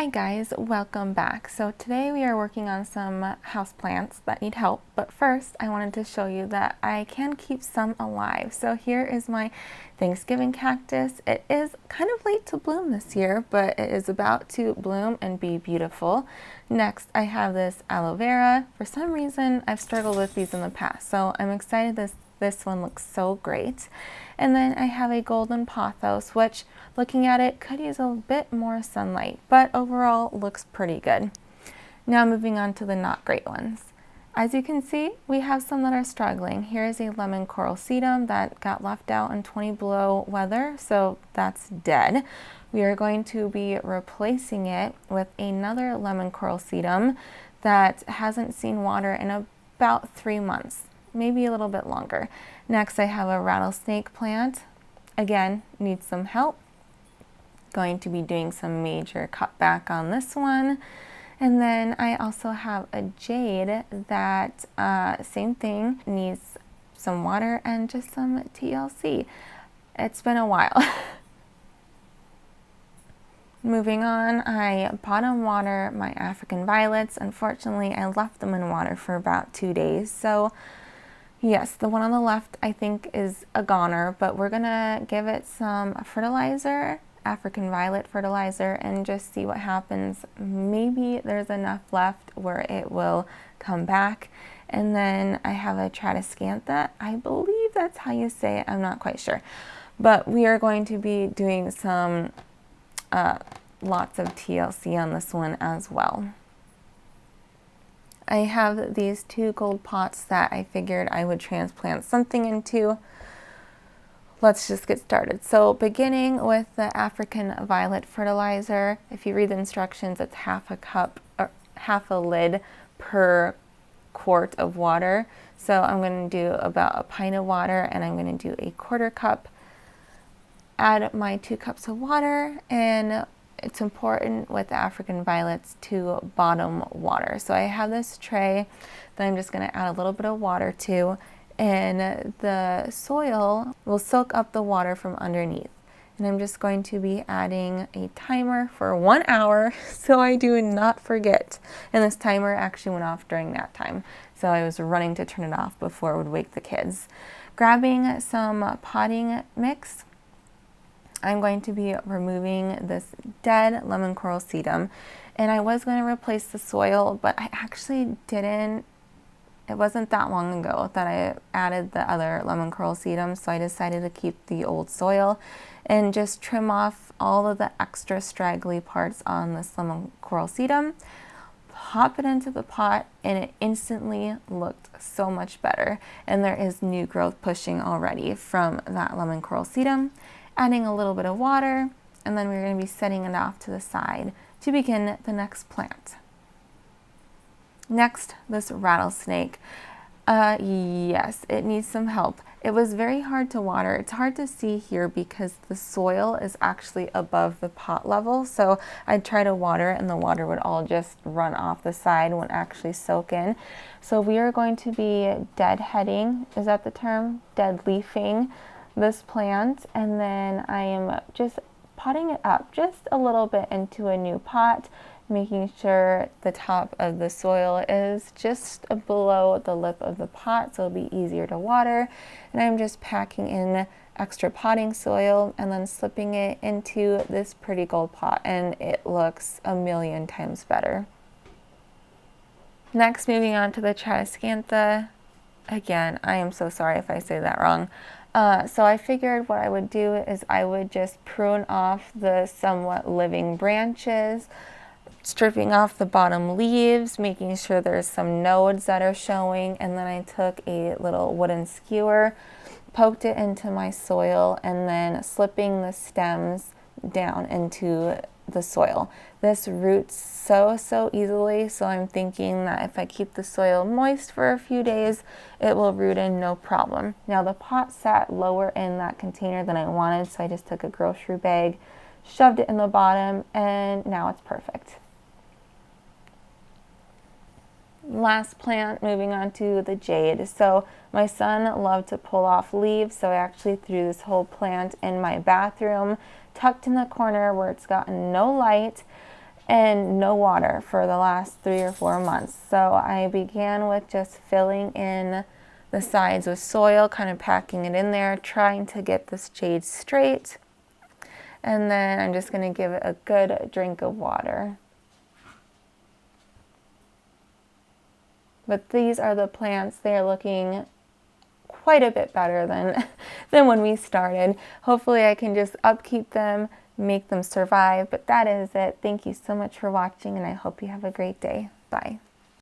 Hi guys, welcome back. So today we are working on some houseplants that need help, but first I wanted to show you that I can keep some alive. So here is my Thanksgiving cactus. It is kind of late to bloom this year, but it is about to bloom and be beautiful. Next I have this aloe vera. For some reason I've struggled with these in the past, so I'm excited this one looks so great. And then I have a golden pothos, which looking at it could use a bit more sunlight, but overall looks pretty good. Now moving on to the not great ones. As you can see, we have some that are struggling. Here is a lemon coral sedum that got left out in 20 below weather, so that's dead. We are going to be replacing it with another lemon coral sedum that hasn't seen water in about 3 months. Maybe a little bit longer. Next I have a rattlesnake plant. Again, needs some help. Going to be doing some major cutback on this one. And then I also have a jade that same thing, needs some water and just some TLC. It's been a while. Moving on, I bottom water my African violets. Unfortunately, I left them in water for about 2 days. So yes, the one on the left I think is a goner, but we're gonna give it some fertilizer, African violet fertilizer, and just see what happens. Maybe there's enough left where it will come back. And then I have a tradescantha. I believe that's how you say it. I'm not quite sure. But we are going to be doing some lots of TLC on this one as well. I have these 2 gold pots that I figured I would transplant something into. Let's just get started. So beginning with the African violet fertilizer, if you read the instructions, it's half a cup or half a lid per quart of water. So I'm going to do about a pint of water, and I'm going to do a 1/4 cup. Add my 2 cups of water, and it's important with the African violets to bottom water. So I have this tray that I'm just going to add a little bit of water to, and the soil will soak up the water from underneath. And I'm just going to be adding a timer for 1 hour so I do not forget. And this timer actually went off during that time, so I was running to turn it off before it would wake the kids. Grabbing some potting mix, I'm going to be removing this dead lemon coral sedum, and I was going to replace the soil, but I actually didn't. It wasn't that long ago that I added the other lemon coral sedum, so I decided to keep the old soil and just trim off all of the extra straggly parts on this lemon coral sedum, pop it into the pot, and it instantly looked so much better. And there is new growth pushing already from that lemon coral sedum. Adding a little bit of water, and then we're going to be setting it off to the side to begin the next plant. Next, this rattlesnake. Yes, it needs some help. It was very hard to water. It's hard to see here because the soil is actually above the pot level, so I'd try to water and the water would all just run off the side, wouldn't actually soak in. So we are going to be deadheading, is that the term? Dead leafing this plant, and then I am just potting it up just a little bit into a new pot, making sure the top of the soil is just below the lip of the pot so it'll be easier to water. And I'm just packing in extra potting soil and then slipping it into this pretty gold pot, and it looks a million times better. Next, moving on to the tradescantha. Again, I am so sorry if I say that wrong. So I figured what I would do is I would just prune off the somewhat living branches, stripping off the bottom leaves, making sure there's some nodes that are showing, and then I took a little wooden skewer, poked it into my soil, and then slipping the stems down into the soil. This roots so easily, so I'm thinking that if I keep the soil moist for a few days, it will root in no problem. Now the pot sat lower in that container than I wanted, so I just took a grocery bag, shoved it in the bottom, and now it's perfect. Last plant, moving on to the jade. So my son loved to pull off leaves, so I actually threw this whole plant in my bathroom, tucked in the corner where it's gotten no light, and no water for the last 3 or 4 months. So I began with just filling in the sides with soil, kind of packing it in there, trying to get the shade straight. And then I'm just going to give it a good drink of water. But these are the plants. They're looking quite a bit better than when we started. Hopefully I can just upkeep them, make them survive. But that is it. Thank you so much for watching, and I hope you have a great day. Bye.